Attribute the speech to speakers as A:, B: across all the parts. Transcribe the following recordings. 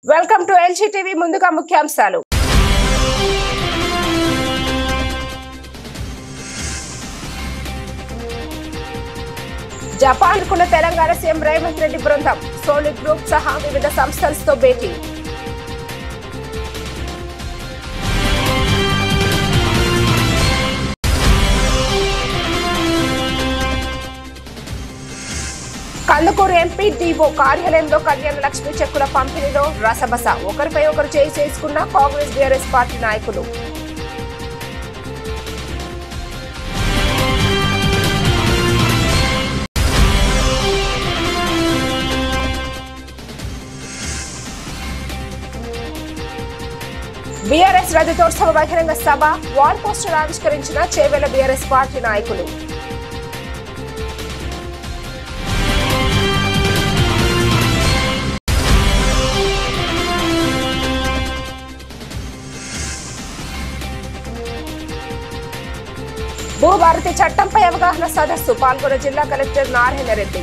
A: Welcome to LG TV. ముందుగా ముఖ్యాంశాలు. Japan కున్న తెలంగాణ సీఎం రేవంత్ రెడ్డి బృందం సోనీ గ్రూప్ సహా వివిధ సంస్థలతో భేటీ. కందుకూరు ఎంపీ డిఓ కార్యాలయంలో కళ్యాణ లక్ష్మి చెక్కుల పంపిణీలో రసబస. ఒకరిపై ఒకరు చేయి చేసుకున్న కాంగ్రెస్ బీఆర్ఎస్ పార్టీ నాయకులు. బీఆర్ఎస్ రజతోత్సవ బహిరంగ సభ వాల్ పోస్టర్ ఆవిష్కరించిన చేవెళ్ల బీఆర్ఎస్ పార్టీ నాయకులు. భూభారతి చట్టంపై అవగాహన సదస్సు పాల్గొన్న జిల్లా కలెక్టర్ నారాయణ రెడ్డి.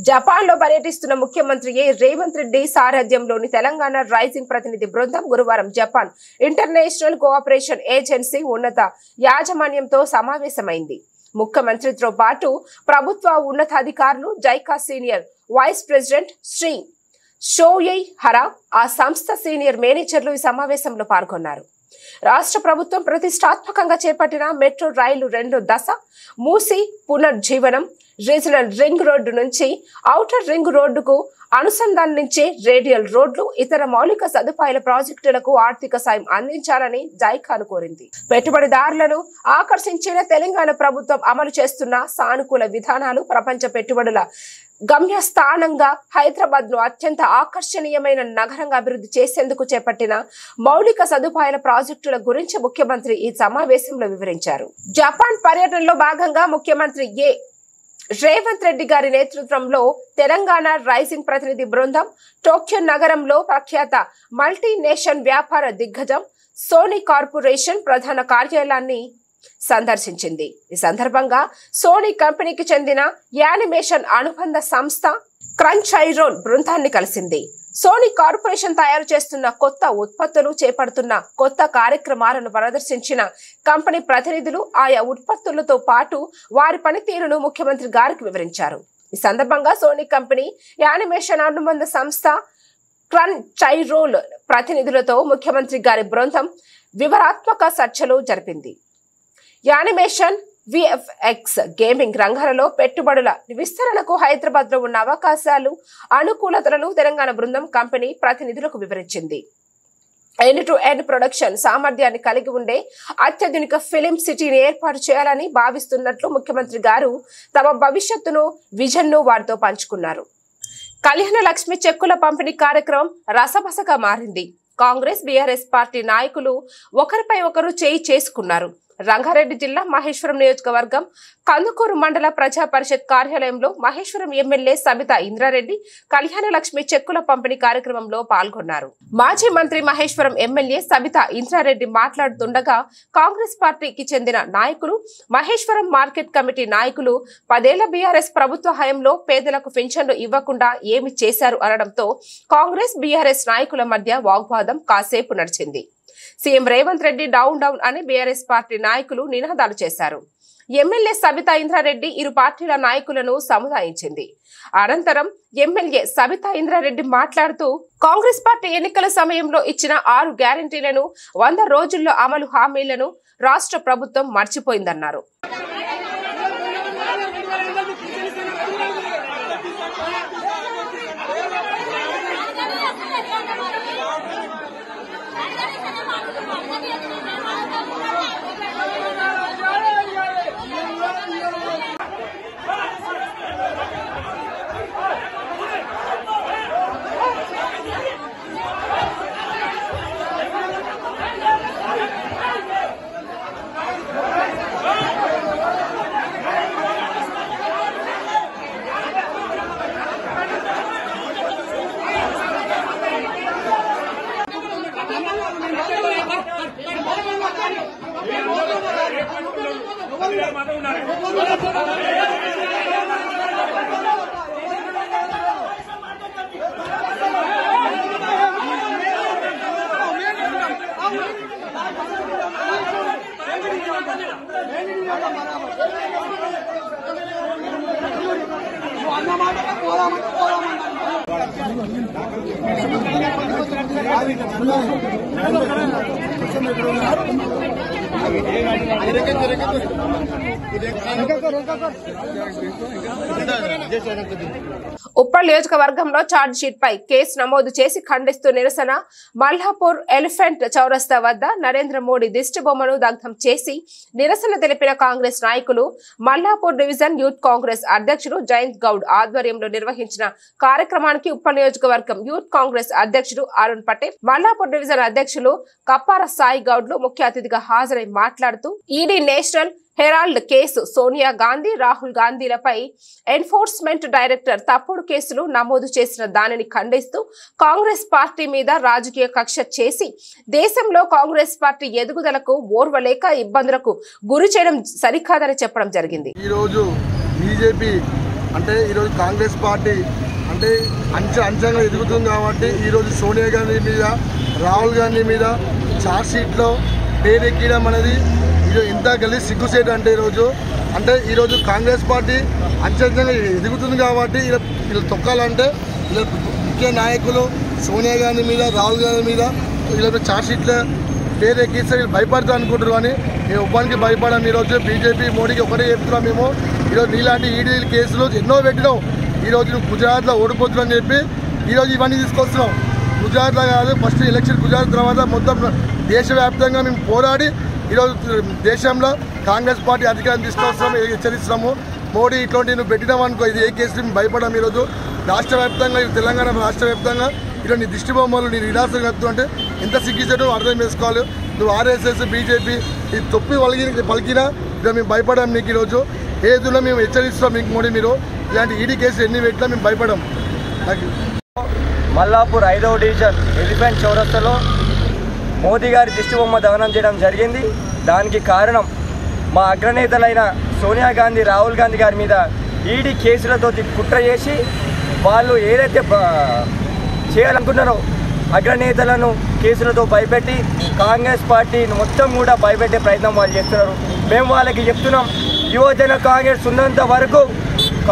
A: జపాన్ లో పర్యటిస్తున్న ముఖ్యమంత్రి రేవంత్ రెడ్డి సారథ్యంలోని తెలంగాణ రైజింగ్ ప్రతినిధి బృందం గురువారం జపాన్ ఇంటర్నేషనల్ కోఆపరేషన్ ఏజెన్సీ ఉన్నత యాజమాన్యంతో సమావేశమైంది. ముఖ్యమంత్రితో పాటు ప్రభుత్వ ఉన్నతాధికారులు, JICA senior vice president Shri Shohei Hara, ఆ సంస్థ సీనియర్ మేనేజర్లు ఈ సమావేశంలో పాల్గొన్నారు. రాష్ట్ర ప్రభుత్వం ప్రతిష్టాత్మకంగా చేపట్టిన మెట్రో రైలు 2వ దశ, మూసి పునర్జీవనం, రీజనల్ రింగ్ రోడ్డు నుంచి ఔటర్ రింగ్ రోడ్డుకు అనుసంధానించే రేడియల్ రోడ్లు, ఇతర మౌలిక సదుపాయాల ప్రాజెక్టులకు ఆర్థిక సాయం అందించాలని జైకాను కోరింది. పెట్టుబడిదారులను ఆకర్షించిన తెలంగాణ ప్రభుత్వం అమలు చేస్తున్న సానుకూల విధానాలు ప్రపంచ పెట్టుబడుల గమ్యస్థానంగా హైదరాబాద్ ను అత్యంత ఆకర్షణీయమైన నగరంగా అభివృద్ధి చేసేందుకు చేపట్టిన మౌలిక సదుపాయాల ప్రాజెక్టుల గురించి ముఖ్యమంత్రి ఈ సమావేశంలో వివరించారు. జపాన్ పర్యటనలో భాగంగా ముఖ్యమంత్రి రేవంత్ రెడ్డి గారి నేతృత్వంలో తెలంగాణ రైజింగ్ ప్రతినిధి బృందం టోక్యో నగరంలో ప్రఖ్యాత మల్టీనేషనల్ వ్యాపార దిగ్గజం సోనీ కార్పొరేషన్ ప్రధాన కార్యాలయాన్ని సందర్శించింది. ఈ సందర్భంగా సోనీ కంపెనీకి చెందిన యానిమేషన్ అనుబంధ సంస్థ క్రంచైరోల్ బృందాన్ని కలిసింది. సోనీ కార్పొరేషన్ తయారు చేస్తున్న కొత్త ఉత్పత్తులు, చేపడుతున్న కొత్త కార్యక్రమాలను ప్రదర్శించిన కంపెనీ ప్రతినిధులు ఆయా ఉత్పత్తులతో పాటు వారి పనితీరును ముఖ్యమంత్రి గారికి వివరించారు. ఈ సందర్భంగా సోనీ కంపెనీ యానిమేషన్ అనుబంధ సంస్థ క్రంచైరోల్ ప్రతినిధులతో ముఖ్యమంత్రి గారి బృందం వివరాత్మక చర్చలు జరిపింది. యానిమేషన్, విఎఫ్ఎక్స్, గేమింగ్ రంగాలలో పెట్టుబడుల విస్తరణకు హైదరాబాద్ లో ఉన్న అవకాశాలు, అనుకూలతలను తెలంగాణ బృందం కంపెనీ ప్రతినిధులకు వివరించింది. ఎండ్ టు ఎండ్ ప్రొడక్షన్ సామర్థ్యాన్ని కలిగి ఉండే అత్యాధునిక ఫిలిం సిటీని ఏర్పాటు చేయాలని భావిస్తున్నట్లు ముఖ్యమంత్రి గారు తమ భవిష్యత్తును, విజన్ను వారితో పంచుకున్నారు. కళ్యాణ లక్ష్మి చెక్కుల పంపిణీ కార్యక్రమం రసబసగా మారింది. కాంగ్రెస్ బీఆర్ఎస్ పార్టీ నాయకులు ఒకరిపై ఒకరు చేయి చేసుకున్నారు. రంగారెడ్డి జిల్లా మహేశ్వరం నియోజకవర్గం కందుకూరు మండల ప్రజా పరిషత్ కార్యాలయంలో మహేశ్వరం ఎమ్మెల్యే సబితా ఇంద్రారెడ్డి కళ్యాణ లక్ష్మి చెక్కుల పంపిణీ కార్యక్రమంలో పాల్గొన్నారు. మాజీ మంత్రి మహేశ్వరం ఎమ్మెల్యే సబితా ఇంద్రారెడ్డి మాట్లాడుతుండగా కాంగ్రెస్ పార్టీకి చెందిన నాయకులు, మహేశ్వరం మార్కెట్ కమిటీ నాయకులు 10 ఏళ్ల బీఆర్ఎస్ ప్రభుత్వ హయాంలో పేదలకు పింఛన్లు ఇవ్వకుండా ఏమి చేశారు అనడంతో కాంగ్రెస్ బీఆర్ఎస్ నాయకుల మధ్య వాగ్వాదం కాసేపు నడిచింది. CM Revanth Reddy down down అని బీఆర్ఎస్ పార్టీ నాయకులు నినాదాలు చేశారు. ఎమ్మెల్యే సబితా ఇంద్రారెడ్డి ఇరు పార్టీల నాయకులను సముదాయించింది. అనంతరం ఎమ్మెల్యే సబితా ఇంద్రారెడ్డి మాట్లాడుతూ కాంగ్రెస్ పార్టీ ఎన్నికల సమయంలో ఇచ్చిన 6 గ్యారంటీలను 100 రోజుల్లో అమలు హామీలను రాష్ట్ర ప్రభుత్వం మర్చిపోయిందన్నారు. ఉప్పల్ నియోజకవర్గంలో ఛార్జ్ షీట్ పై కేసు నమోదు చేసి ఖండిస్తూ నిరసన. మల్హాపూర్ ఎలిఫెంట్ చౌరస్తా వద్ద నరేంద్ర మోడీ దిష్టి బొమ్మను దగ్ధం చేసి నిరసన తెలిపిన కాంగ్రెస్ నాయకులు. మల్హాపూర్ డివిజన్ యూత్ కాంగ్రెస్ అధ్యక్షుడు జయంత్ గౌడ్ ఆధ్వర్యంలో నిర్వహించిన కార్యక్రమానికి ఉప్పల్ నియోజకవర్గం యూత్ కాంగ్రెస్ అధ్యక్షుడు అరుణ్ పటేల్, మల్హాపూర్ డివిజన్ అధ్యక్షులు కప్పార సాయి గౌడ్లు ముఖ్య అతిథిగా హాజరై మాట్లాడుతూ ED national herald case, Sonia Gandhi, Rahul గాంధీలపై ఎన్ఫోర్స్మెంట్ డైరెక్టర్ తప్పుడు కేసులు నమోదు చేసిన దానిని ఖండిస్తూ కాంగ్రెస్ పార్టీ మీద రాజకీయ కక్ష చేసి దేశంలో కాంగ్రెస్ పార్టీ ఎదుగుదలకు ఓర్వలేక ఇబ్బందులకు గురి చేయడం సరికాదని చెప్పడం జరిగింది.
B: ఈ రోజు బీజేపీ అంటే ఈ రోజు కాంగ్రెస్ పార్టీ అంటే అంచెంగా ఎదుగుతుంది కాబట్టి ఈ రోజు సోనియా గాంధీ మీద, రాహుల్ గాంధీ మీద ఛార్జ్ షీట్లో పేరెక్కడం అనేది ఇంత కలిసి సిగ్గుసేటు. అంటే ఈరోజు కాంగ్రెస్ పార్టీ అంచెంగా ఎదుగుతుంది కాబట్టి ఇలా తొక్కాలంటే ఇలా ముఖ్య నాయకులు సోనియా గాంధీ మీద, రాహుల్ గాంధీ మీద ఇలా ఛార్జ్ షీట్లో పేరు ఎక్కిస్తే వీళ్ళు భయపడతారు అనుకుంటున్నారు. కానీ మేము ఉపానికి భయపడాం. ఈరోజు బీజేపీ మోడీకి ఒకటే చెప్తున్నాం. మేము ఈరోజు నీలాంటి ఈడీ కేసులు ఎన్నో పెట్టినాం. ఈరోజు నువ్వు గుజరాత్లో ఓడిపోతున్నావు అని చెప్పి ఈరోజు ఇవన్నీ తీసుకొస్తున్నాం. గుజరాత్లో కాదు, ఫస్ట్ ఎలక్షన్ గుజరాత్ తర్వాత మొత్తం దేశవ్యాప్తంగా మేము పోరాడి ఈరోజు దేశంలో కాంగ్రెస్ పార్టీ అధికారం తీసుకొస్తాము, హెచ్చరిస్తున్నాము. మోడీ ఇట్లాంటి నువ్వు పెట్టినామనుకో ఇది ఏ కేసులు మేము భయపడాము. ఈరోజు రాష్ట్ర వ్యాప్తంగా, తెలంగాణ రాష్ట్ర వ్యాప్తంగా ఈరోజు నీ దిష్టి బొమ్మలు నీ నిరాశ చెప్తుంటే ఎంత సిగ్గిసేటో అర్థం చేసుకోవాలి. నువ్వు ఆర్ఎస్ఎస్ బీజేపీ ఇది తొప్పి పలికినా ఇలా మేము భయపడాం. నీకు ఈరోజు ఏదులో మేము హెచ్చరిస్తాం మీకు మోడీ, మీరు ఇలాంటి ఈడీ కేసులు ఎన్ని పెట్టినా మేము భయపడాం.
C: మల్లాపూర్ 5వ డివిజన్ ఎలిఫెంట్ చౌరస్తాలో మోదీ గారి దిష్టి బొమ్మ దహనం చేయడం జరిగింది. దానికి కారణం మా అగ్రనేతలైన సోనియా గాంధీ, రాహుల్ గాంధీ గారి మీద ఈడీ కేసులతో కుట్ర చేసి వాళ్ళు ఏదైతే చేయాలనుకున్నారో అగ్రనేతలను కేసులతో భయపెట్టి కాంగ్రెస్ పార్టీని మొత్తం కూడా భయపెట్టే ప్రయత్నం వాళ్ళు చేస్తున్నారు. మేము వాళ్ళకి చెప్తున్నాం, యువజన కాంగ్రెస్ ఉన్నంత వరకు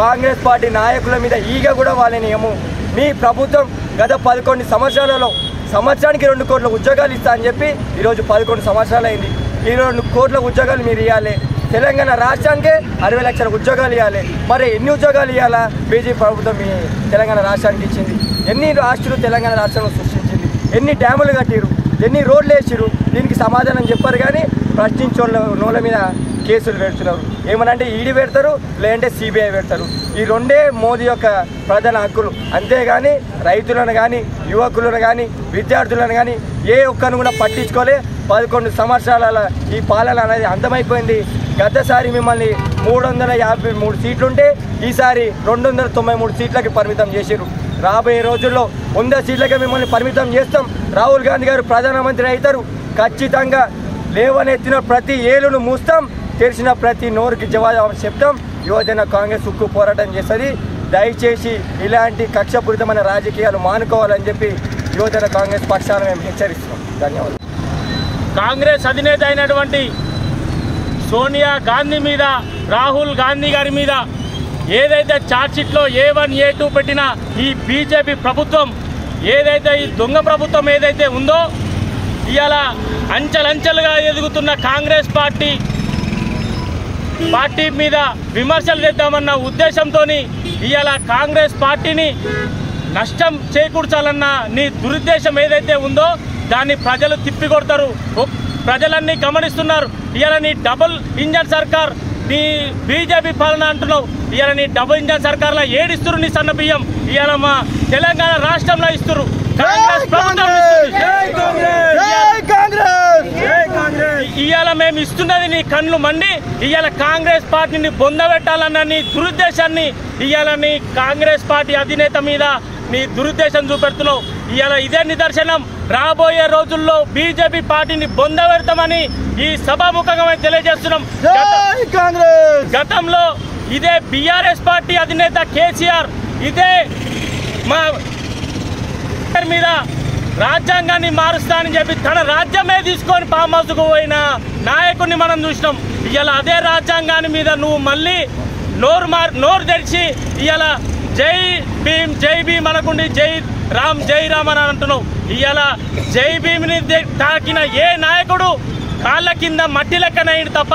C: కాంగ్రెస్ పార్టీ నాయకుల మీద ఈగ కూడా వాళ్ళని ఏమో మీ ప్రభుత్వం గత 11 సంవత్సరాలలో సంవత్సరానికి 2 కోట్ల ఉద్యోగాలు ఇస్తా అని చెప్పి ఈరోజు 11 సంవత్సరాలు అయింది. ఈ 2 కోట్ల ఉద్యోగాలు మీరు ఇవ్వాలి. తెలంగాణ రాష్ట్రానికే 60 లక్షల ఉద్యోగాలు ఇవ్వాలి. మరి ఎన్ని ఉద్యోగాలు ఇవ్వాలా బీజేపీ ప్రభుత్వం మీ తెలంగాణ రాష్ట్రానికి ఇచ్చింది? ఎన్ని ఆస్తులు తెలంగాణ రాష్ట్రంలో సృష్టించింది? ఎన్ని డ్యాములు కట్టిరు? ఎన్ని రోడ్లు వేసిరు? దీనికి సమాధానం చెప్పారు. కానీ ప్రశ్నించోళ్ళ మీద కేసులు పెడుతున్నారు. ఏమనంటే ఈడీ పెడతారు, లేదంటే సిబిఐ పెడతారు. ఈ రెండే మోదీ యొక్క ప్రధాన హక్కులు. అంతేగాని రైతులను కానీ, యువకులను కానీ, విద్యార్థులను కానీ ఏ ఒక్కరిని కూడా పట్టించుకోలే. 11 సంవత్సరాల ఈ పాలన అనేది అంతమైపోయింది. గతసారి మిమ్మల్ని 353 సీట్లుంటే ఈసారి 293 సీట్లకి పరిమితం చేశారు. రాబోయే రోజుల్లో 100 సీట్లకే మిమ్మల్ని పరిమితం చేస్తాం. రాహుల్ గాంధీ గారు ప్రధానమంత్రి అవుతారు. ఖచ్చితంగా లేవనెత్తిన ప్రతి ఏలును మూస్తాం, తెరిచిన ప్రతి నోరుకి జవాబు చెప్తాం. యువజన కాంగ్రెస్ ఉక్కు పోరాటం చేస్తుంది. దయచేసి ఇలాంటి కక్షపూరితమైన రాజకీయాలు మానుకోవాలని చెప్పి యువజన కాంగ్రెస్ పక్షాన మేము హెచ్చరిస్తున్నాం. ధన్యవాదాలు.
D: కాంగ్రెస్ అధినేత అయినటువంటి సోనియా గాంధీ మీద, రాహుల్ గాంధీ గారి మీద ఏదైతే ఛార్జ్షీట్లో A1, A2 పెట్టిన ఈ బీజేపీ ప్రభుత్వం ఏదైతే ఈ దొంగ ప్రభుత్వం ఏదైతే ఉందో, ఇవాళ అంచెలంచెలుగా ఎదుగుతున్న కాంగ్రెస్ పార్టీ మీద విమర్శలు చేద్దామన్న ఉద్దేశంతో ఇవాళ కాంగ్రెస్ పార్టీని నష్టం చేకూర్చాలన్న నీ దురుద్దేశం ఏదైతే ఉందో దాన్ని ప్రజలు తిప్పికొడతారు. ప్రజలన్నీ గమనిస్తున్నారు. ఇవాళ నీ డబుల్ ఇంజన్ సర్కార్, నీ బీజేపీ పాలన అంటున్నావు. ఇవాళ నీ డబుల్ ఇంజన్ సర్కార్లో ఏడిస్తురు నీ సన్న బియ్యం. ఇవాళ మా తెలంగాణ రాష్ట్రంలో ఇస్తురు. ఇవాళ మేము ఇస్తున్నది నీ కళ్ళు మండి ఇవాళ కాంగ్రెస్ పార్టీని బొందబెట్టాలన్న నీ దురుద్దేశాన్ని ఇవాళ నీ కాంగ్రెస్ పార్టీ అధినేత మీద నీ దురుద్దేశం చూపెడుతున్నావు. ఇవాళ ఇదే నిదర్శనం. రాబోయే రోజుల్లో బీజేపీ పార్టీని బొందబెడతామని ఈ సభాముఖంగా మేము తెలియజేస్తున్నాం. గతంలో ఇదే బీఆర్ఎస్ పార్టీ అధినేత కేసీఆర్ ఇదే మా మీద రాజ్యాంగాన్ని మారుస్తా అని చెప్పి తన రాజ్యమే తీసుకొని ఫామ్ హౌస్కు పోయిన నాయకుడిని మనం చూసినాం. ఇవాళ అదే రాజ్యాంగాన్ని మీద నువ్వు మళ్ళీ నోరు తెరిచి ఇవాళ జై భీమ్ అనకుండి జై రామ్ అని అంటున్నావు. ఇవాళ జై భీమ్ని తాకిన ఏ నాయకుడు కాళ్ళ కింద మట్టి లెక్కనయ్యింది తప్ప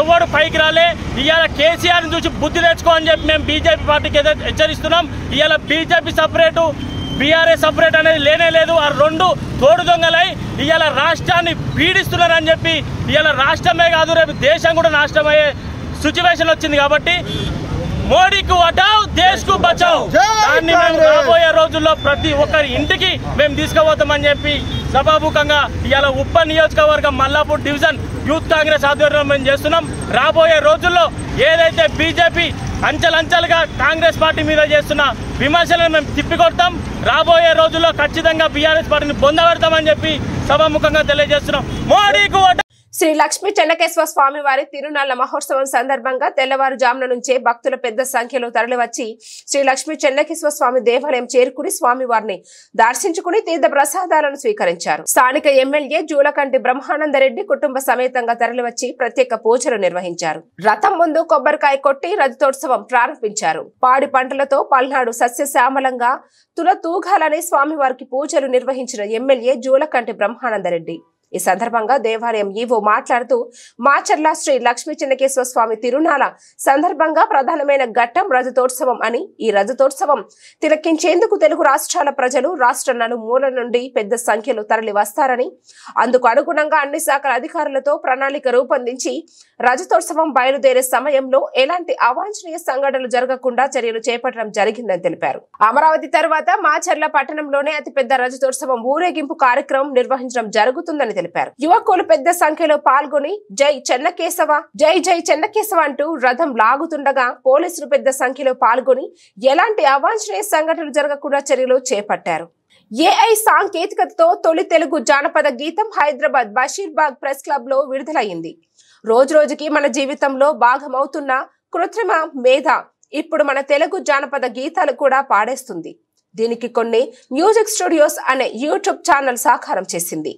D: ఎవడు పైకి రాలే. ఇవాళ కేసీఆర్ని చూసి బుద్ధి తెచ్చుకో అని చెప్పి మేము బీజేపీ పార్టీకి హెచ్చరిస్తున్నాం. ఇవాళ బీజేపీ సపరేటు బీఆర్ఎస్ సపరేట్ అనేది లేనే లేదు. ఆ రెండు తోడు దొంగలై ఇవాళ రాష్ట్రాన్ని పీడిస్తున్నారని చెప్పి ఇవాళ రాష్ట్రమే కాదు రేపు దేశం కూడా నాశనం అయ్యే సిచ్యువేషన్ వచ్చింది. కాబట్టి మోడీకు హటావ్ దేశ్కు బచావ్ దాన్ని మేము రాబోయే రోజుల్లో ప్రతి ఒక్కరి ఇంటికి మేము తీసుకుపోతామని చెప్పి సభాముఖంగా ఇవాళ ఉప్పల్ నియోజకవర్గం మల్లాపూర్ డివిజన్ యూత్ కాంగ్రెస్ ఆధ్వర్యంలో మేము చేస్తున్నాం. రాబోయే రోజుల్లో ఏదైతే బీజేపీ అంచెలంచెలుగా కాంగ్రెస్ పార్టీ మీద చేస్తున్న విమర్శలను మేము తిప్పికొడతాం. రాబోయే రోజుల్లో ఖచ్చితంగా బీఆర్ఎస్ పార్టీని పొందబెడతామని చెప్పి సభాముఖంగా తెలియజేస్తున్నాం. మోడీకు
A: శ్రీ లక్ష్మీ చెన్నకేశ్వర స్వామి వారి తిరునాళ్ల మహోత్సవం సందర్భంగా తెల్లవారుజామున నుంచే భక్తులు పెద్ద సంఖ్యలో తరలివచ్చి శ్రీ లక్ష్మీ చెన్నకేశ్వర స్వామి దేవాలయం చేరుకుని స్వామివారిని దర్శించుకుని తీర్థ ప్రసాదాలను స్వీకరించారు. స్థానిక ఎమ్మెల్యే జూలకంటి బ్రహ్మానందరెడ్డి కుటుంబ సమేతంగా తరలివచ్చి ప్రత్యేక పూజలు నిర్వహించారు. రథం ముందు కొబ్బరికాయ కొట్టి రథోత్సవం ప్రారంభించారు. పాడి పంటలతో పల్నాడు సస్యశ్యామలంగా తులతూగాలని స్వామివారికి పూజలు నిర్వహించిన ఎమ్మెల్యే జూలకంటి బ్రహ్మానందరెడ్డి ఈ సందర్భంగా దేవాలయం ఈవో మాట్లాడుతూ మాచర్ల శ్రీ లక్ష్మీ చెన్నకేశ్వర స్వామి తిరునాళ సందర్భంగా ప్రధానమైన ఘట్టం రజతోత్సవం అని, ఈ రజతోత్సవం తిలకించేందుకు తెలుగు రాష్ట్రాల ప్రజలు రాష్ట్ర నలుమూల నుండి పెద్ద సంఖ్యలో తరలి వస్తారని, అందుకు అనుగుణంగా అన్ని శాఖల అధికారులతో ప్రణాళిక రూపొందించి రజతోత్సవం బయలుదేరే సమయంలో ఎలాంటి అవాంఛనీయ సంఘటనలు జరగకుండా చర్యలు చేపట్టడం జరిగిందని తెలిపారు. అమరావతి తర్వాత మాచర్ల పట్టణంలోనే అతిపెద్ద రజతోత్సవం ఊరేగింపు కార్యక్రమం నిర్వహించడం జరుగుతుందని తెలిపారు. యువకులు పెద్ద సంఖ్యలో పాల్గొని జై చెన్నకేశవ జై చెన్నకేశవ అంటూ రథం లాగుతుండగా పోలీసులు పెద్ద సంఖ్యలో పాల్గొని ఎలాంటి అవాంఛనీయ సంఘటనలు జరగకుండా చర్యలు చేపట్టారు. ఏఐ సాంకేతికతతో తొలి తెలుగు జానపద గీతం హైదరాబాద్ బషీర్బాగ్ ప్రెస్ క్లబ్ లో విడుదలైంది. రోజురోజుకి మన జీవితంలో భాగమవుతున్న కృత్రిమ మేధ ఇప్పుడు మన తెలుగు జానపద గీతాలు కూడా పాడేస్తుంది. దీనికి కొన్ని మ్యూజిక్ స్టూడియోస్ అనే యూట్యూబ్ ఛానల్ సాకారం చేసింది.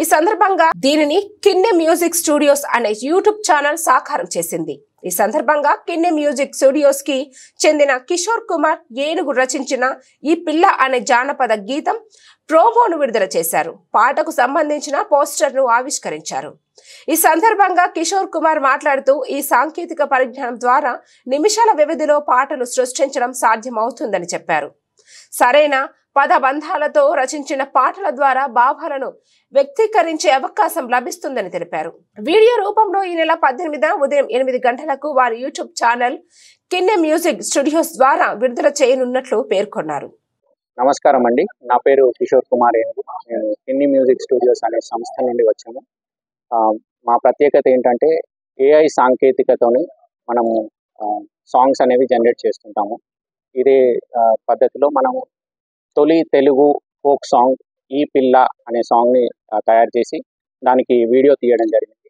A: ఈ సందర్భంగా దీనిని కిన్నె మ్యూజిక్ స్టూడియోస్ అనే యూట్యూబ్ ఛానల్ సాకారం చేసింది. ఈ సందర్భంగా కిన్నె మ్యూజిక్ స్టూడియోస్ కి చెందిన కిషోర్ కుమార్ ఏనుగు రచించిన ఈ పిల్ల అనే జానపద గీతం ప్రోమోను విడుదల చేశారు. పాటకు సంబంధించిన పోస్టర్ ను ఆవిష్కరించారు. ఈ సందర్భంగా కిషోర్ కుమార్ మాట్లాడుతూ ఈ సాంకేతిక పరిజ్ఞానం ద్వారా నిమిషాల వ్యవధిలో పాటలు సృష్టించడం సాధ్యమవుతుందని చెప్పారు. సరైన పదబంధాలతో రచించిన పాటల ద్వారా భావాలను వ్యక్తీకరించే అవకాశం లభిస్తుందని తెలిపారు. వీడియో రూపంలో ఈ నెల 18న ఉదయం 8 గంటలకు వారి యూట్యూబ్ ఛానల్ కిన్నె మ్యూజిక్ స్టూడియోస్ ద్వారా విడుదల చేయనున్నట్లు పేర్కొన్నారు.
E: నమస్కారం అండి, నా పేరు కిషోర్ కుమార్ ఏనుగు. నేను కిన్నె మ్యూజిక్ స్టూడియోస్ అనే సంస్థ నుండి వచ్చాము. మా ప్రత్యేకత ఏంటంటే ఏఐ సాంకేతికతోని మనము సాంగ్స్ అనేవి జనరేట్ చేస్తుంటాము. ఇదే పద్ధతిలో మనము తొలి తెలుగు ఫోక్ సాంగ్ ఈ పిల్ల అనే సాంగ్ని తయారు చేసి దానికి వీడియో తీయడం జరిగింది.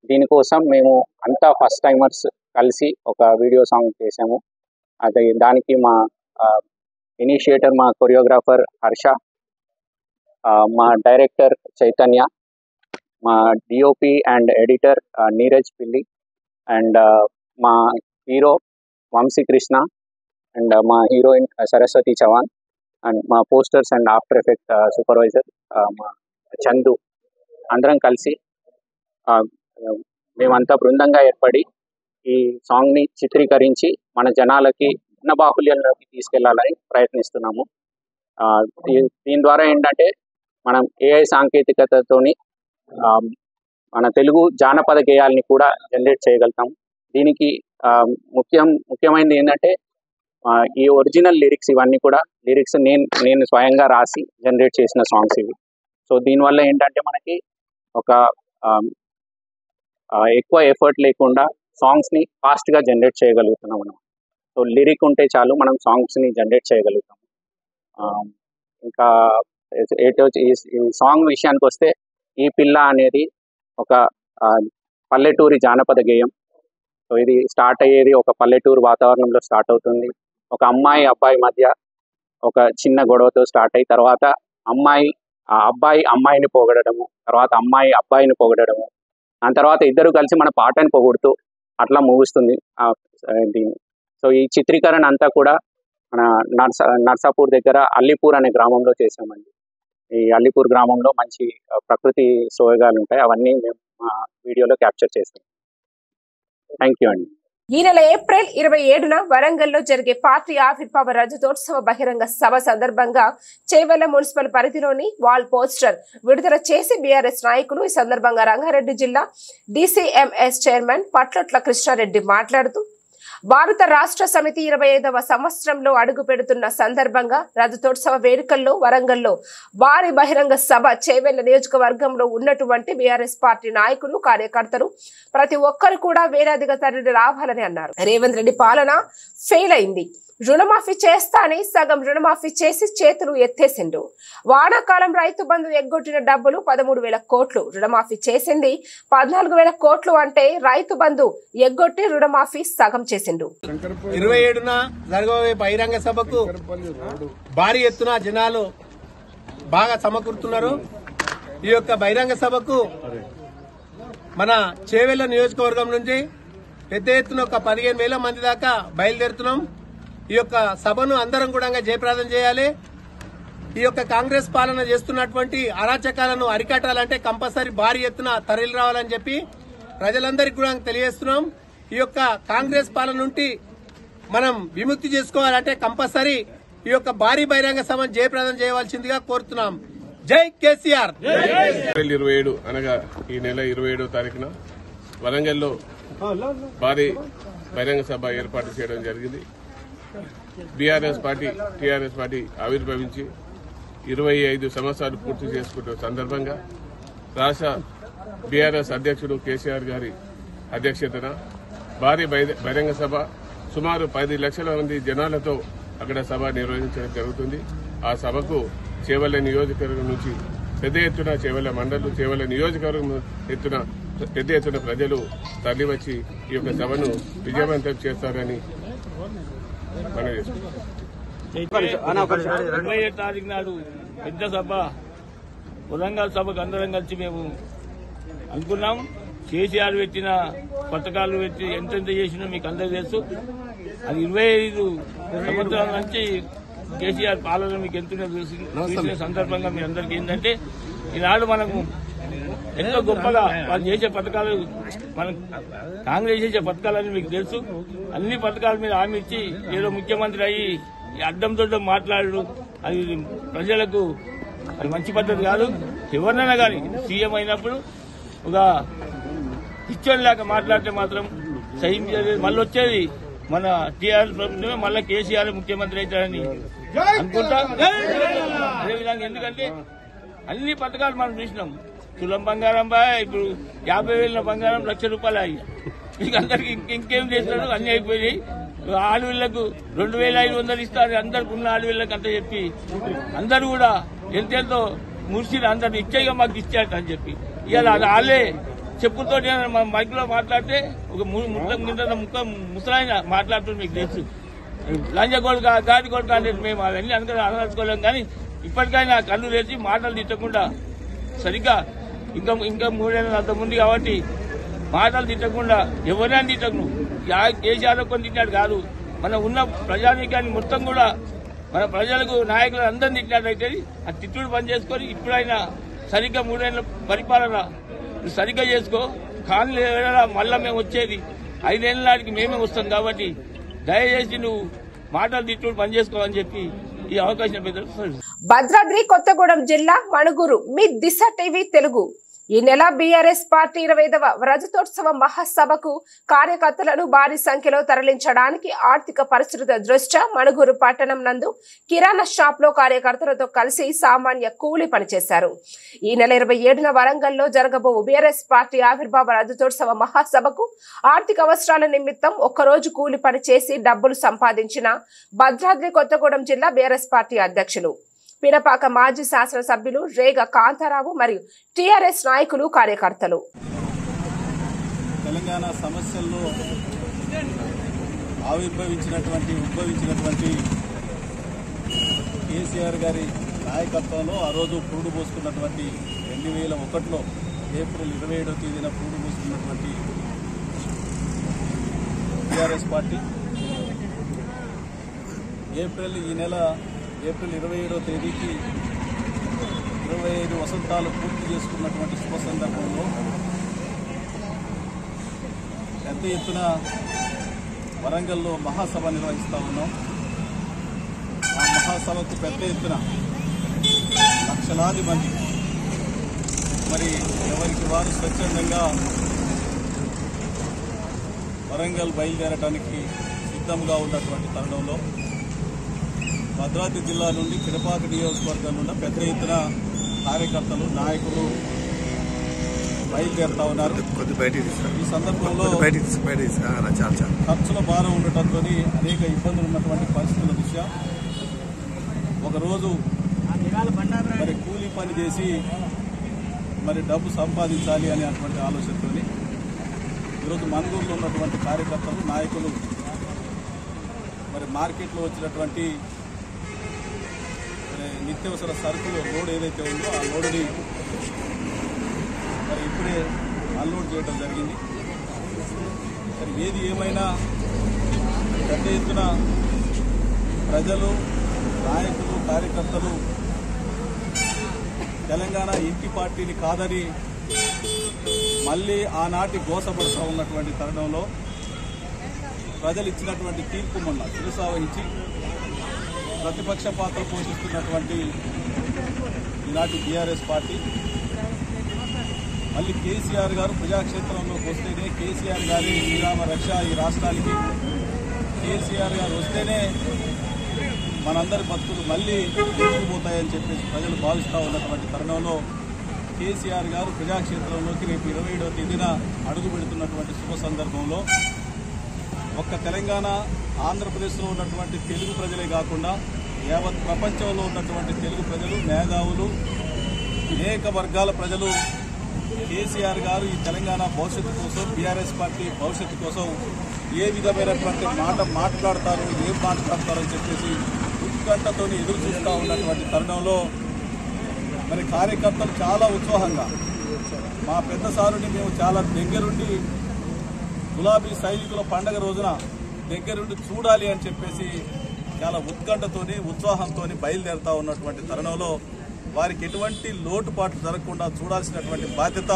E: దీనికోసం మేము అంతా ఫస్ట్ టైమర్స్ కలిసి ఒక వీడియో సాంగ్ చేసాము. అది దానికి మా ఇనిషియేటర్ మా కొరియోగ్రాఫర్ హర్ష, మా డైరెక్టర్ చైతన్య, మా డిఓపి అండ్ ఎడిటర్ నీరజ్ పిల్లి, అండ్ మా హీరో వంశీకృష్ణ, అండ్ మా హీరోయిన్ సరస్వతి చవాన్, అండ్ మా posters and after effect supervisor మా చందు, అందరం కలిసి మేమంతా బృందంగా ఏర్పడి ఈ సాంగ్ని చిత్రీకరించి మన జనాలకి ఉన్న బాహుల్యంలోకి తీసుకెళ్లాలని ప్రయత్నిస్తున్నాము. దీని ద్వారా ఏంటంటే మనం ఏఐ సాంకేతికతతోని మన తెలుగు జానపద గేయాలని కూడా జనరేట్ చేయగలుగుతాం. దీనికి ముఖ్యమైనది ఏంటంటే ఈ ఒరిజినల్ లిరిక్స్, ఇవన్నీ కూడా లిరిక్స్ నేను స్వయంగా రాసి జనరేట్ చేసిన సాంగ్స్ ఇవి. సో దీనివల్ల ఏంటంటే మనకి ఒక ఎక్కువ ఎఫర్ట్ లేకుండా సాంగ్స్ని ఫాస్ట్గా జనరేట్ చేయగలుగుతున్నాం మనం. సో లిరిక్ ఉంటే చాలు, మనం సాంగ్స్ని జనరేట్ చేయగలుగుతాం. ఇంకా ఈ సాంగ్ విషయానికి వస్తే ఈ పిల్ల అనేది ఒక పల్లెటూరి జానపద గేయం. సో ఇది స్టార్ట్ అయ్యేది ఒక పల్లెటూరు వాతావరణంలో స్టార్ట్ అవుతుంది. ఒక అమ్మాయి అబ్బాయి మధ్య ఒక చిన్న గొడవతో స్టార్ట్ అయ్యి తర్వాత అబ్బాయి అమ్మాయిని పొగడము, తర్వాత అమ్మాయి అబ్బాయిని పొగడము, దాని తర్వాత ఇద్దరు కలిసి మన పాటని పొగుడుతూ అట్లా ముగుస్తుంది దీన్ని. సో ఈ చిత్రీకరణ అంతా కూడా మన నర్సాపూర్ దగ్గర అల్లిపూర్ అనే గ్రామంలో చేసామండి. ఈ అల్లిపూర్ గ్రామంలో మంచి ప్రకృతి సోయగాలు ఉంటాయి, అవన్నీ మేము వీడియోలో క్యాప్చర్ చేసాం. థ్యాంక్ యూ అండి.
A: ఈ నెల ఏప్రిల్ 27న వరంగల్లో జరిగే పార్టీ ఆవిర్భావ రజతోత్సవ బహిరంగ సభ సందర్భంగా చేవెళ్ల మున్సిపల్ పరిధిలోని వాల్ పోస్టర్ విడుదల చేసి బీఆర్ఎస్ నాయకులు ఈ సందర్భంగా రంగారెడ్డి జిల్లా DCMS చైర్మన్ పట్లొట్ల కృష్ణారెడ్డి మాట్లాడుతూ భారత రాష్ట్ర సమితి 25వ సంవత్సరంలో అడుగు పెడుతున్న సందర్భంగా రజతోత్సవ వేడుకల్లో వరంగల్లో భారీ బహిరంగ సభ చేవెళ్ల నియోజకవర్గంలో ఉన్నటువంటి బీఆర్ఎస్ పార్టీ నాయకులు కార్యకర్తలు ప్రతి ఒక్కరు కూడా వేలాదిగా తరలి రావాలని అన్నారు. రేవంత్ రెడ్డి పాలన ఫెయిల్ అయింది, రుణమాఫీ చేస్తా అని సగం రుణమాఫీ చేసి చేతులు ఎత్తేసిండు. వానాకాలం రైతు బంధు ఎగ్గొట్టిన డబ్బులు 13,000 కోట్లు, రుణమాఫీ చేసింది 14,000 కోట్లు. అంటే రైతు బంధు ఎగ్గొట్టి రుణమాఫీ సగం చేసిండు.
F: 27న జరగబోయే బహిరంగ సభకు భారీ ఎత్తున జనాలు బాగా సమకూరుతున్నారు. ఈ యొక్క బహిరంగ సభకు మన చేవెళ్ల నియోజకవర్గం నుంచి పెద్ద ఎత్తున ఒక 15,000 మంది దాకా బయలుదేరుతున్నాం. ఈ యొక్క సభను అందరం కూడా జయప్రదం చేయాలి. ఈ యొక్క కాంగ్రెస్ పాలన చేస్తున్నటువంటి అరాచకాలను అరికట్టాలంటే కంపల్సరీ భారీ ఎత్తున తరలి రావాలని చెప్పి ప్రజలందరికీ కూడా తెలియజేస్తున్నాం. ఈ యొక్క కాంగ్రెస్ పాలన నుండి మనం విముక్తి చేసుకోవాలంటే కంపల్సరీ ఈ యొక్క భారీ బహిరంగ సభను జయప్రదం చేయవలసిందిగా కోరుతున్నాం. జై కేసీఆర్.
G: ఏప్రిల్ 27 అనగా ఈ నెల 27వ తారీఖున వరంగల్లో భారీ బహిరంగ సభ ఏర్పాటు చేయడం జరిగింది. బీఆర్ఎస్ పార్టీ టీఆర్ఎస్ పార్టీ ఆవిర్భవించి 25 సంవత్సరాలు పూర్తి చేసుకుంటున్న సందర్భంగా రాష్ట్ర బీఆర్ఎస్ అధ్యక్షుడు కేసీఆర్ గారి అధ్యక్షతన భారీ బహిరంగ సభ సుమారు 10 లక్షల మంది జనాలతో అక్కడ సభ నిర్వహించడం జరుగుతుంది. ఆ సభకు చేవెళ్ల నియోజకవర్గం నుంచి పెద్ద ఎత్తున చేవెళ్ల మండలం చేవెళ్ల నియోజకవర్గం పెద్ద ఎత్తున ప్రజలు తరలివచ్చి ఈ యొక్క సభను విజయవంతం చేస్తారని మనం చేసుకుంటాం.
D: 27 తారీఖు నాడు పెద్ద సభ వరంగల్ సభకు అందరం కలిసి మేము అనుకున్నాం. కేసీఆర్ పెట్టిన పథకాలు పెట్టి ఎంతెంత చేసినా మీకు అందరూ తెలుసు. అది 25 సంవత్సరాల నుంచి కేసీఆర్ పాలన మీకు ఎంత చూసిన సందర్భంగా మీ అందరికీ ఏంటంటే ఈనాడు మనకు ఎంతో గొప్పగా వాళ్ళు చేసే పథకాలు, మనం కాంగ్రెస్ చేసే పథకాలని మీకు తెలుసు. అన్ని పథకాల మీద హామీ ఇచ్చి ఏదో ముఖ్యమంత్రి అయ్యి అడ్డంతో మాట్లాడు, అది ప్రజలకు అది మంచి పద్ధతి కాదు. ఎవరినైనా కానీ సీఎం అయినప్పుడు ఒక ఇచ్చోని లేక మాట్లాడితే మాత్రం సహించేది. మళ్ళీ వచ్చేది మన టీఆర్ఎస్ ప్రభుత్వమే, మళ్ళీ కేసీఆర్ ముఖ్యమంత్రి అవుతారని అనుకుంటా. అదేవిధంగా ఎందుకంటే అన్ని పథకాలు మనం చూసినాం. తులం బంగారం ఇప్పుడు 50,000 బంగారం ₹1,00,000 అయ్యా. మీకు అందరికి ఇంకేం చేస్తాడు, అన్ని అయిపోయినాయి. ఆడవిళ్లకు 2,500 ఇస్తారు, అందరికి ఉన్న ఆడవిళ్లకు అంత చెప్పి అందరు కూడా ఎంతెంతో మురిసి అందరు ఇచ్చేగా మాకు ఇచ్చాట అని చెప్పి ఇవాళ వాళ్ళే చెప్పులతో మైక్ లో మాట్లాడితే ఒక ముసలాయన మాట్లాడుతుంది మీకు తెలుసు. లంజ కొడుక గాది కొడుక అనేది మేము అవన్నీ అనదలుచుకోలేం. కానీ ఇప్పటికైనా కళ్ళు తెరిచి మాటలు తిట్టకుండా సరిగ్గా ఇంకా 3 ఏళ్ళ అంత ముందు కాబట్టి మాటలు తిట్టకుండా ఎవరైనా తిట్టకు. కేసీఆర్ కొన్ని తిట్టాడు కాదు, మన ఉన్న ప్రజానీకాన్ని మొత్తం కూడా మన ప్రజలకు నాయకులు అందరిని తిట్టినట్టయితే ఆ తిట్టుడు బంద్ చేసుకొని ఇప్పుడైనా సరిగ్గా 3 ఏళ్ళ పరిపాలన సరిగ్గా చేసుకో. కానీ మళ్ళా మేము వచ్చేది 5 ఏళ్ళ నాటికి మేమే వస్తాం కాబట్టి దయచేసి నువ్వు మాటలు తిట్టుడు బంద్ చేసుకోవాలని చెప్పి ఈ అవకాశం పెద్ద.
A: భద్రాద్రి కొత్తగూడెం జిల్లా మణుగూరు మీ దిశ టీవీ తెలుగు ఈ నెల బీఆర్ఎస్ పార్టీ 25వ రజతోత్సవ మహాసభకు కార్యకర్తలను భారీ సంఖ్యలో తరలించడానికి ఆర్థిక పరిస్థితుల దృష్ట్యా మణుగూరు పట్టణం నందు కిరాణా షాప్ లో కార్యకర్తలతో కలిసి సామాన్య కూలీ పనిచేశారు. ఈ నెల 27న వరంగల్లో జరగబో బీఆర్ఎస్ పార్టీ ఆవిర్భావ రజతోత్సవ మహాసభకు ఆర్థిక అవసరాల నిమిత్తం ఒక్కరోజు కూలీ పని చేసి డబ్బులు సంపాదించిన భద్రాద్రి కొత్తగూడెం జిల్లా బీఆర్ఎస్ పార్టీ అధ్యక్షులు పినపాక మాజీ శాసనసభ్యులు రేగ కాంతారావు మరియు టీఆర్ఎస్ నాయకులు కార్యకర్తలు.
H: తెలంగాణ సమస్యల్లో ఉద్భవించినటువంటి కేసీఆర్ గారి నాయకత్వంలో ఆ రోజు పురుడు పోసుకున్నటువంటి 2001లో ఏప్రిల్ 27వ తేదీన పురుడు పోసుకున్నటువంటి టీఆర్ఎస్ పార్టీ ఈ నెల ఏప్రిల్ 27వ తేదీకి 25 వసంతాలు పూర్తి చేసుకున్నటువంటి శుభ సందర్భంలో పెద్ద ఎత్తున వరంగల్లో మహాసభ నిర్వహిస్తూ ఉన్నాం. ఆ మహాసభకు పెద్ద ఎత్తున లక్షలాది మంది మరి ఎవరికి వారు స్వచ్ఛందంగా వరంగల్ బయలుదేరడానికి సిద్ధంగా ఉన్నటువంటి తరుణంలో భద్రాద్రి జిల్లా నుండి పిడపాక నియోజకవర్గం నుండి పెద్ద ఎత్తున కార్యకర్తలు నాయకులు బయలుదేరుతా ఉన్నారు. ఈ సందర్భంలో ఖర్చుల భారం ఉండటంతో అనేక ఇబ్బందులు ఉన్నటువంటి పరిస్థితుల దృష్ట్యా ఒకరోజు మరి కూలీ పని చేసి మరి డబ్బు సంపాదించాలి అనేటువంటి ఆలోచనతో ఈరోజు మనుగూరులో ఉన్నటువంటి కార్యకర్తలు నాయకులు మరి మార్కెట్లో వచ్చినటువంటి నిత్యావసర సరుకులు లోడ్ ఏదైతే ఉందో ఆ లోడుని మరి ఇప్పుడే అన్లోడ్ చేయడం జరిగింది. మరి ఏది ఏమైనా పెద్ద ఎత్తున ప్రజలు నాయకులు కార్యకర్తలు తెలంగాణ ఇంటి పార్టీని కాదని మళ్ళీ ఆనాటి గోసపడుతూ ఉన్నటువంటి తరుణంలో ప్రజలు ఇచ్చినటువంటి తీర్పు మొన్న శిరసావహించి ప్రతిపక్ష పాత్ర పోషిస్తున్నటువంటి ఈనాటి టీఆర్ఎస్ పార్టీ మళ్ళీ కేసీఆర్ గారు ప్రజాక్షేత్రంలోకి వస్తేనే కేసీఆర్ గారి శ్రీరామ రక్ష ఈ రాష్ట్రానికి కేసీఆర్ గారు వస్తేనే మనందరి బతుకులు మళ్ళీ ఎత్తుకుపోతాయని చెప్పేసి ప్రజలు భావిస్తూ ఉన్నటువంటి తరుణంలో కేసీఆర్ గారు ప్రజాక్షేత్రంలోకి రేపు 27వ తేదీన అడుగు పెడుతున్నటువంటి శుభ సందర్భంలో ఒక్క తెలంగాణ ఆంధ్రప్రదేశ్లో ఉన్నటువంటి తెలుగు ప్రజలే కాకుండా యావత్ ప్రపంచంలో ఉన్నటువంటి తెలుగు ప్రజలు మేధావులు అనేక వర్గాల ప్రజలు కేసీఆర్ గారు ఈ తెలంగాణ భవిష్యత్తు కోసం బీఆర్ఎస్ పార్టీ భవిష్యత్తు కోసం ఏ విధమైనటువంటి మాట మాట్లాడతారు ఏం మాట్లాడతారని చెప్పేసి ఉత్కంఠతో ఎదురు చూస్తూ ఉన్నటువంటి తరుణంలో మరి కార్యకర్తలు చాలా ఉత్సాహంగా మా పెద్ద సారుని మేము చాలా దగ్గరుండి గులాబీ సైనికుల పండగ రోజున దగ్గరుండి చూడాలి అని చెప్పేసి చాలా ఉత్కంఠతోని ఉత్సాహంతో బయలుదేరుతా ఉన్నటువంటి తరుణంలో వారికి ఎటువంటి లోటుపాట్లు జరగకుండా చూడాల్సినటువంటి బాధ్యత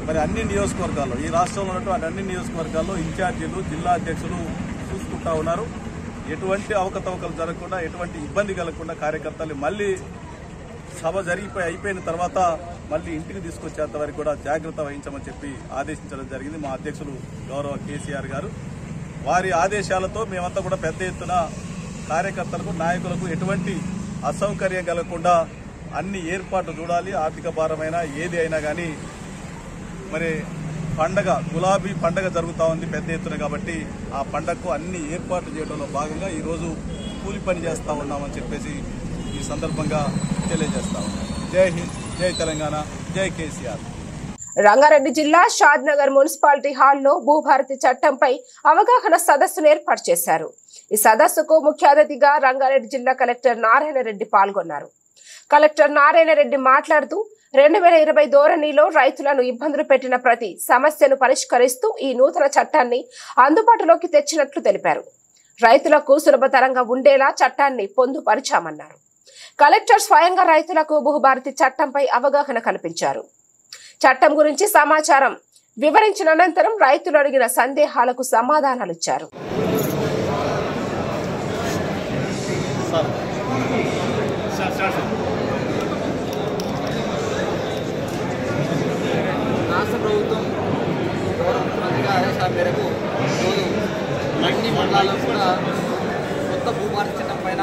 H: మరి అన్ని నియోజకవర్గాల్లో ఈ రాష్ట్రంలో ఉన్నటువంటి అన్ని నియోజకవర్గాల్లో ఇన్ఛార్జీలు జిల్లా అధ్యక్షులు చూసుకుంటా ఉన్నారు. ఎటువంటి అవకతవకలు జరగకుండా ఎటువంటి ఇబ్బంది కలగకుండా కార్యకర్తలు మళ్ళీ సభ అయిపోయిన తర్వాత మళ్ళీ ఇంటికి తీసుకొచ్చేంత వరకు కూడా జాగ్రత్త వహించమని చెప్పి ఆదేశించడం జరిగింది మా అధ్యక్షులు గౌరవ కేసీఆర్ గారు. వారి ఆదేశాలతో మేమంతా కూడా పెద్ద ఎత్తున కార్యకర్తలకు నాయకులకు ఎటువంటి అసౌకర్యం కలగకుండా అన్ని ఏర్పాట్లు చూడాలి. ఆర్థిక భారమైన ఏది అయినా కానీ మరి పండగ గులాబీ పండగ జరుగుతూ ఉంది పెద్ద ఎత్తున కాబట్టి ఆ పండగకు అన్ని ఏర్పాట్లు చేయడంలో భాగంగా ఈరోజు కూలి పని చేస్తూ ఉన్నామని చెప్పేసి ఈ సందర్భంగా తెలియజేస్తా ఉన్నాం. జై హింద్, జై తెలంగాణ, జై కేసీఆర్.
A: రంగారెడ్డి జిల్లా షాద్ నగర్ మున్సిపాలిటీ హాల్లో భూభారతి చట్టంపై అవగాహన సదస్సును ఏర్పాటు చేశారు. ఈ సదస్సుకు ముఖ్య అతిథిగా రంగారెడ్డి జిల్లా కలెక్టర్ నారాయణ రెడ్డి పాల్గొన్నారు. కలెక్టర్ నారాయణ రెడ్డి మాట్లాడుతూ 2020 ధోరణిలో రైతులను ఇబ్బందులు పెట్టిన ప్రతి సమస్యను పరిష్కరిస్తూ ఈ నూతన చట్టాన్ని అందుబాటులోకి తెచ్చినట్లు తెలిపారు. రైతులకు సులభతరంగా ఉండేలా చట్టాన్ని పొందుపరిచామన్నారు. కలెక్టర్ స్వయంగా రైతులకు భూభారతి చట్టంపై అవగాహన కల్పించారు. చట్టం గురించి సమాచారం వివరించిన అనంతరం రైతులు అడిగిన సందేహాలకు సమాధానాలిచ్చారు.
I: రాష్ట్ర ప్రభుత్వం గౌరవ ముఖ్యమంత్రి గారి ఆదేశాల మేరకు ఈరోజు అన్ని మండలాల్లో కూడా కొత్త భూభారతి చట్టం పైన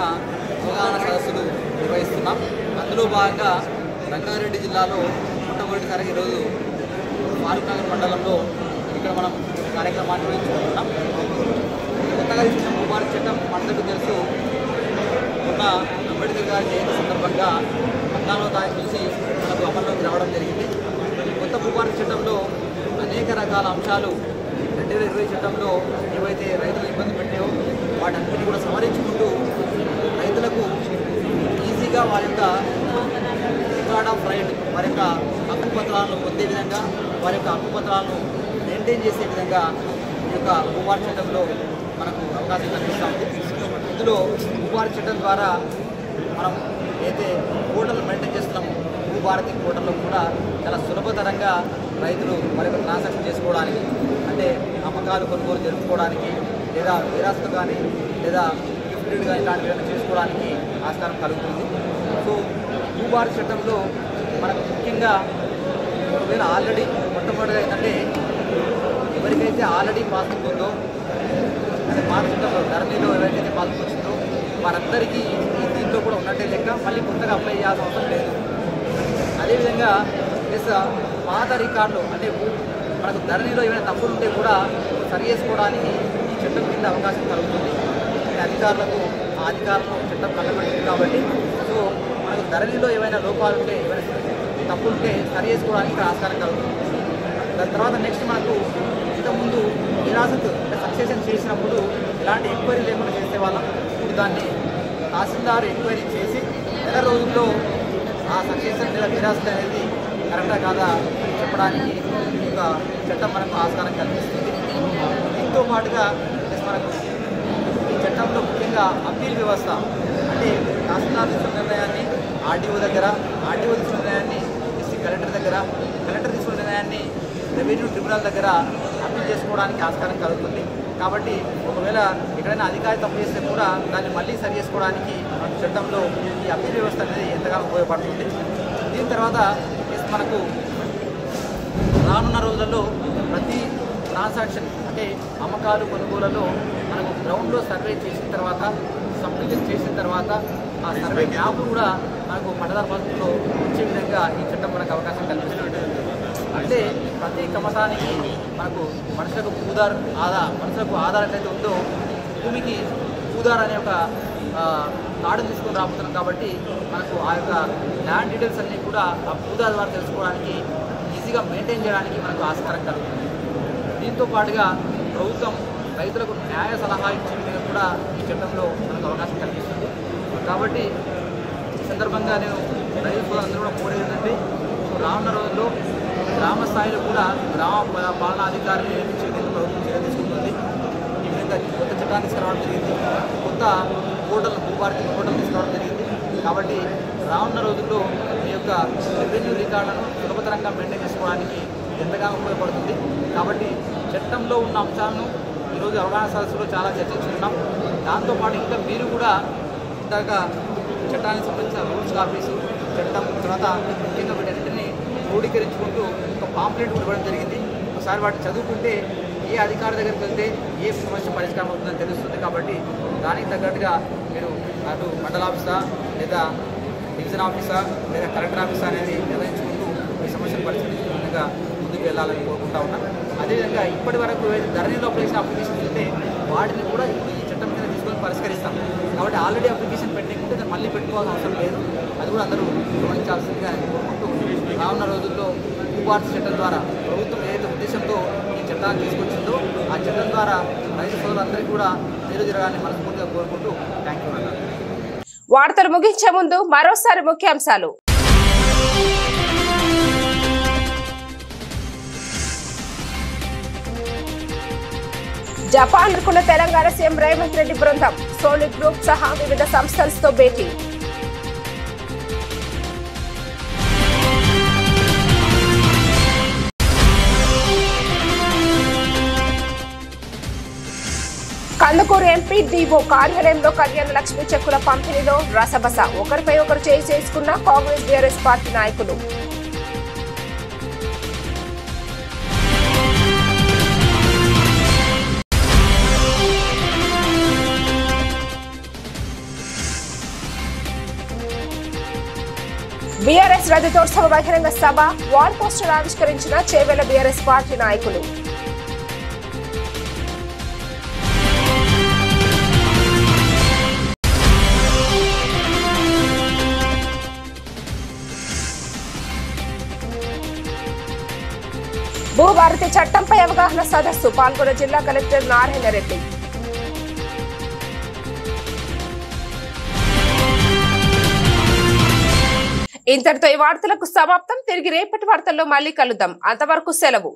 I: అవగాహన సదస్సులు నిర్వహిస్తున్నాం. అందులో భాగంగా రంగారెడ్డి జిల్లాలో మొట్టమొదటిసారిగా ఈరోజు ఫారూక్ నగర్ మండలంలో ఇక్కడ మనం కార్యక్రమాన్ని నిర్వహించుకుంటున్నాం. కొత్తగా ఇచ్చిన భూభారతి చట్టం అందరికీ తెలుసు. ఉన్న అంబేద్కర్ గారి జయంతి సందర్భంగా 14వ తారీఖు నుంచి మనకు అమల్లోకి రావడం జరిగింది. కొత్త భూభారతి చట్టంలో అనేక రకాల అంశాలు 2020 చట్టంలో ఏవైతే రైతులు ఇబ్బంది పెట్టాయో వాటన్నిటిని కూడా సవరించుకుంటూ రైతులకు ఈజీగా వారి యొక్క రికార్డ్ ఆఫ్ రైట్ వారి యొక్క హక్కు పత్రాలను పొందే విధంగా వారి యొక్క హక్కు పత్రాలను మెయింటైన్ చేసే విధంగా ఈ యొక్క భూభారతి చట్టంలో మనకు అవకాశం కల్పిస్తూ ఉంది. ఇందులో భూభారతి చట్టం ద్వారా మనం ఏదైతే కోటలు మెయింటైన్ చేస్తున్నామో భూభారతి కోటల్లో కూడా చాలా సులభతరంగా రైతులు మరొక ట్రాన్సాక్షన్ చేసుకోవడానికి, అంటే అమ్మకాలు కొనుగోలు జరుపుకోవడానికి, లేదా విరాసతు కానీ లేదా గిఫ్టెడ్ కానీ ఇలాంటివి చేసుకోవడానికి ఆస్కారం కలుగుతుంది. సో భూభారతి చట్టంలో మనకు ముఖ్యంగా ఒకవేళ ఆల్రెడీ మొట్టమొదటిగా ఏంటంటే ఎవరికైతే ఆల్రెడీ పాస్బుక్ ఉందో, అంటే పాస్బుక్లో ధరణిలో ఎవరికైతే పాస్బుక్ వచ్చిందో వారందరికీ దీంట్లో కూడా ఉన్నట్టే లెక్క, మళ్ళీ కొత్తగా అప్లై చేయాల్సిన అవసరం లేదు. అదేవిధంగా ప్లస్ పాత రికార్డులు అంటే మనకు ధరణిలో ఏమైనా తప్పులు ఉంటే కూడా సరి చేసుకోవడానికి ఈ చట్టం కింద అవకాశం కలుగుతుంది. అధికారులకు ఆ అధికారులకు చట్టం కట్టబడింది కాబట్టి సో మనకు ధరణిలో ఏమైనా లోపాలు ఉంటే, ఏమైనా తప్పులుంటే సరి చేసుకోవడానికి ఇక్కడ ఆస్కారం కలుగుతుంది. దాని తర్వాత నెక్స్ట్ మనకు ఇంతకుముందు విరాసత్ అంటే సక్సెషన్ చేసినప్పుడు ఇలాంటి ఎంక్వైరీ లేకుండా చేసేవాళ్ళం. ఇప్పుడు దాన్ని తహసీల్దార్ ఎంక్వైరీ చేసి నెల రోజుల్లో ఆ సక్సెషన్ లేదా విరాసత్ అనేది కరెక్టా కాదా చెప్పడానికి ఈ యొక్క చట్టం మనకు ఆస్కారం కల్పిస్తుంది. దీంతో పాటుగా మనకు ఈ చట్టంలో ముఖ్యంగా అప్పీల్ వ్యవస్థ, అంటే తహసీల్దార్ తీసుకున్న నిర్ణయాన్ని ఆర్డీఓ దగ్గర, ఆర్డీఓ తీసుకున్న నిర్ణయాన్ని డిస్ట్రిక్ట్ కలెక్టర్ దగ్గర, కలెక్టర్ తీసుకున్న నిర్ణయాన్ని రెవెన్యూ ట్రిబ్యునల్ దగ్గర అప్పీల్ చేసుకోవడానికి ఆస్కారం కలుగుతుంది. కాబట్టి ఒకవేళ ఎక్కడైనా అధికారి తప్పు చేస్తే కూడా దాన్ని మళ్ళీ సరి చేసుకోవడానికి చట్టంలో ఈ అప్పీల్ వ్యవస్థ అనేది ఎంతగానో ఉపయోగపడుతుంది. దీని తర్వాత మనకు రానున్న రోజులలో ప్రతి ట్రాన్సాక్షన్ అంటే అమ్మకాలు కొనుగోలలో మనకు గ్రౌండ్లో సర్వే చేసిన తర్వాత, సబ్డివిజన్ చేసిన తర్వాత ఆ సర్వే మ్యాప్ కూడా మనకు పట్టదారు పాస్బుక్లో వచ్చే విధంగా ఈ చట్టం మనకు అవకాశం కల్పిస్తుంది. అంటే ప్రతి కమతానికి మనకు మనుషులకు ఆధార్ అయితే ఉందో భూమికి భూదార్ అనే ఒక కార్డు తీసుకొని రాబోతున్నాం. కాబట్టి మనకు ఆ యొక్క ల్యాండ్ డీటెయిల్స్ అన్నీ కూడా ఆ భూదార్ ద్వారా తెలుసుకోవడానికి, ఈజీగా మెయింటైన్ చేయడానికి మనకు ఆస్కారం కలుగుతుంది. దీంతో పాటుగా ప్రభుత్వం రైతులకు న్యాయ సలహా ఇచ్చే విధంగా కూడా ఈ చట్టంలో మనకు అవకాశం కల్పిస్తుంది. కాబట్టి ఈ సందర్భంగా నేను రైతు సోదరులందరూ కూడా కోరేది ఏంటంటే రానున్న రోజుల్లో గ్రామ స్థాయిలో కూడా గ్రామ పాలనాధికారిని నియమించే విధంగా ప్రభుత్వం చర్య తీసుకుంటుంది. ఈ విధంగా కొత్త చట్టాన్ని తీసుకురావడం జరిగింది, కొత్త కోటలు భూభారతి కోటలు తీసుకురావడం జరిగింది. కాబట్టి రానున్న రోజుల్లో ఈ యొక్క రెవెన్యూ రికార్డులను సులభతరంగా మెయింటైన్ చేసుకోవడానికి ఎంతగానో ఉపయోగపడుతుంది. కాబట్టి చట్టంలో ఉన్న అంశాలను ఈరోజు అవగాహన సదస్సులో చాలా చర్చించుకున్నాం. దాంతోపాటు ఇంకా మీరు కూడా ఇందాక చట్టానికి సంబంధించిన రూల్స్ కాపీస్, చట్టం తర్వాత ముఖ్యంగా వీటన్నింటినీ క్రోడీకరించుకుంటూ ఒక పాంప్లెట్ కూడా ఇవ్వడం జరిగింది. ఒకసారి వాటిని చదువుకుంటే ఏ అధికారి దగ్గరికి వెళ్తే ఏ సమస్య పరిష్కారం అవుతుందని తెలుస్తుంది. కాబట్టి దానికి తగ్గట్టుగా మీరు అటు మండల ఆఫీసా లేదా డివిజన్ ఆఫీసా లేదా కలెక్టర్ ఆఫీసా అనేది నిర్ణయించుకుంటూ ఈ సమస్యను పరిష్కరించే విధంగా ముందుకు వెళ్ళాలని కోరుకుంటా ఉన్నాం. అదేవిధంగా ఇప్పటి వరకు ధరణిలో చేసిన అప్లికేషన్స్ ఉంటే వాటిని కూడా ఇప్పుడు ఈ చట్టం కింద తీసుకొని పరిష్కరిస్తాం. కాబట్టి ఆల్రెడీ అప్లికేషన్ పెండింగ్ ఉంటే దాన్ని మళ్ళీ పెట్టుకోవాల్సిన అవసరం లేదు. అది కూడా అందరూ గమనించాల్సిందిగా కోరుకుంటూ రానున్న రోజుల్లో భూభారతి చట్టం ద్వారా ప్రభుత్వం ఏదైతే ఉద్దేశంతో ఈ చట్టాన్ని తీసుకొచ్చిందో ఆ చట్టం ద్వారా రైతు సోదరులందరికీ కూడా మేలు జరగాలని మనస్ఫూర్తిగా కోరుకుంటూ థ్యాంక్ యూ అన్నారు.
A: వార్తలు ముగించే ముందు మరోసారి ముఖ్యాంశాలు. జపాన్ అనుకున్న తెలంగాణ సీఎం రేవంత్ రెడ్డి బృందం సోనీ గ్రూప్ సహా వివిధ సంస్థలతో భేటీ. కందుకూరు ఎంపీ డిఓ కార్యాలయంలో కళ్యాణ లక్ష్మి చెక్కుల పంపిణీలో రసబస, ఒకరిపై ఒకరు చేసుకున్న కాంగ్రెస్ బీఆర్ఎస్ పార్టీ నాయకులు. బీఆర్ఎస్ రజతోత్సవ బహిరంగ సభ, వాల్ పోస్టర్ ఆవిష్కరించిన చేవెళ్ల బీఆర్ఎస్ పార్టీ నాయకులు. భూభారతి చట్టంపై అవగాహన సదస్సు, పాల్గొన్న జిల్లా కలెక్టర్ నారాయణ రెడ్డి. ఇంతటితో ఈ వార్తలకు సమాప్తం. తిరిగి రేపటి వార్తల్లో మళ్ళీ కలుద్దాం. అంతవరకు సెలవు.